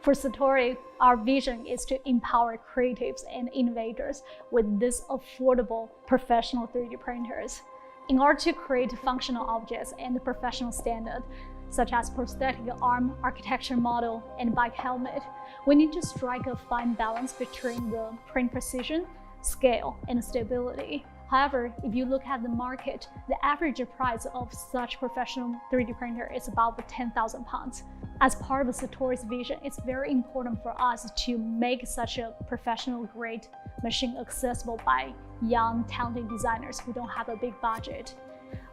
For Satori, our vision is to empower creatives and innovators with these affordable professional 3D printers. In order to create functional objects and professional standards, such as prosthetic arm, architecture model, and bike helmet, we need to strike a fine balance between the print precision, scale, and stability. However, if you look at the market, the average price of such professional 3D printer is about 10,000 pounds. As part of Satori's vision, it's very important for us to make such a professional-grade machine accessible by young, talented designers who don't have a big budget.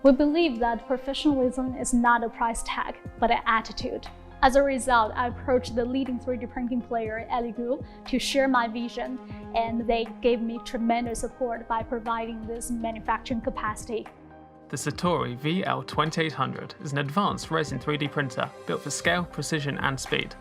We believe that professionalism is not a price tag, but an attitude. As a result, I approached the leading 3D printing player, Elegoo, to share my vision, and they gave me tremendous support by providing this manufacturing capacity. The Satori VL2800 is an advanced resin 3D printer built for scale, precision and speed.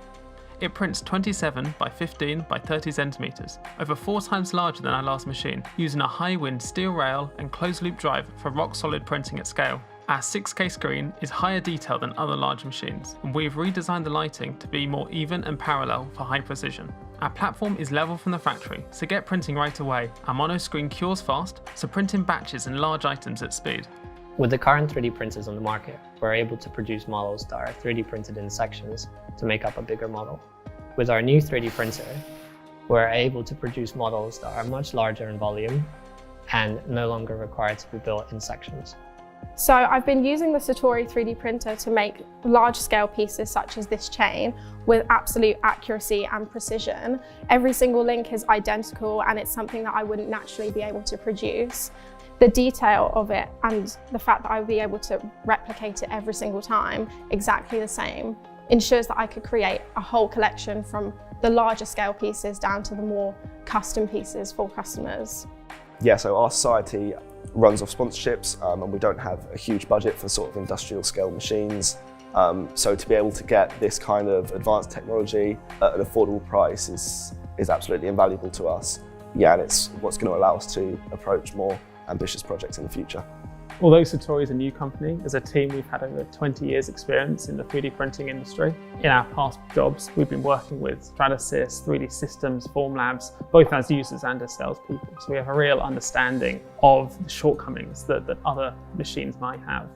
It prints 27 by 15 by 30 centimeters, over 4 times larger than our last machine, using a high-wind steel rail and closed-loop drive for rock-solid printing at scale. Our 6K screen is higher detail than other large machines, and we've redesigned the lighting to be more even and parallel for high precision. Our platform is level from the factory, so get printing right away. Our mono screen cures fast, so print in batches and large items at speed. With the current 3D printers on the market, we're able to produce models that are 3D printed in sections to make up a bigger model. With our new 3D printer, we're able to produce models that are much larger in volume and no longer required to be built in sections. So I've been using the Satori 3D printer to make large-scale pieces such as this chain with absolute accuracy and precision. Every single link is identical and it's something that I wouldn't naturally be able to produce. The detail of it and the fact that I would be able to replicate it every single time exactly the same ensures that I could create a whole collection from the larger scale pieces down to the more custom pieces for customers. Yeah, so our society runs off sponsorships and we don't have a huge budget for sort of industrial scale machines. So to be able to get this kind of advanced technology at an affordable price is absolutely invaluable to us. Yeah, and it's what's going to allow us to approach more ambitious projects in the future. Although Satori is a new company, as a team we've had over 20 years experience in the 3D printing industry. In our past jobs, we've been working with Stratasys, 3D Systems, Formlabs, both as users and as salespeople. So we have a real understanding of the shortcomings that other machines might have.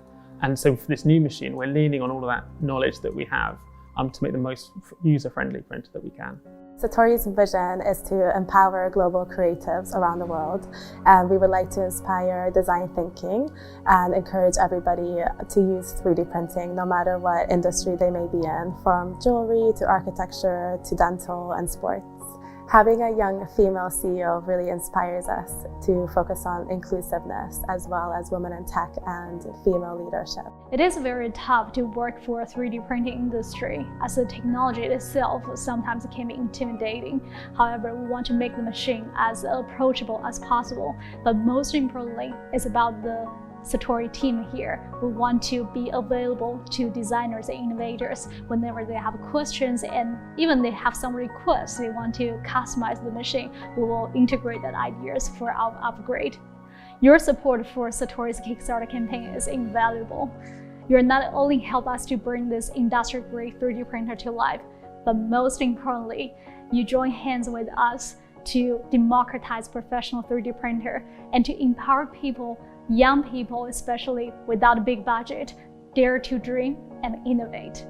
And so for this new machine, we're leaning on all of that knowledge that we have to make the most user-friendly printer that we can. Satori's vision is to empower global creatives around the world, and we would like to inspire design thinking and encourage everybody to use 3D printing no matter what industry they may be in, from jewelry to architecture to dental and sports. Having a young female CEO really inspires us to focus on inclusiveness as well as women in tech and female leadership. It is very tough to work for a 3D printing industry, as the technology itself sometimes can be intimidating. However, we want to make the machine as approachable as possible, but most importantly, it's about the Satori team here. We want to be available to designers and innovators whenever they have questions, and even they have some requests, they want to customize the machine. We will integrate that ideas for our upgrade. Your support for Satori's Kickstarter campaign is invaluable. You not only help us to bring this industrial-grade 3D printer to life, but most importantly, you join hands with us to democratize professional 3D printer and to empower people, young people especially, without a big budget, dare to dream and innovate.